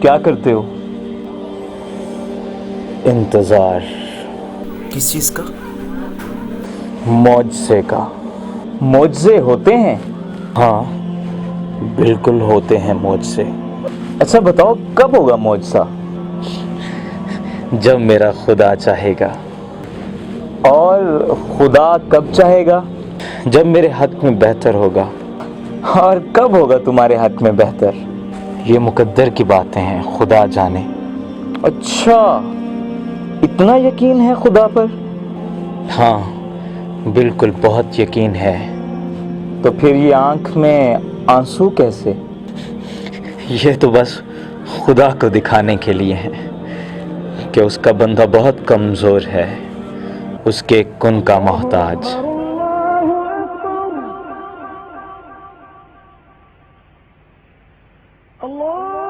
کیا کرتے ہو؟ انتظار۔ کس چیز کا؟ معجزے کا۔ معجزے ہوتے ہیں؟ ہاں بالکل ہوتے ہیں معجزے۔ اچھا بتاؤ کب ہوگا معجزہ؟ جب میرا خدا چاہے گا۔ اور خدا کب چاہے گا؟ جب میرے حق میں بہتر ہوگا۔ اور کب ہوگا تمہارے حق میں بہتر؟ یہ مقدر کی باتیں ہیں، خدا جانے۔ اچھا اتنا یقین ہے خدا پر؟ ہاں بالکل بہت یقین ہے۔ تو پھر یہ آنکھ میں آنسو کیسے؟ یہ تو بس خدا کو دکھانے کے لیے ہے کہ اس کا بندہ بہت کمزور ہے، اس کے کن کا محتاج۔ اللہ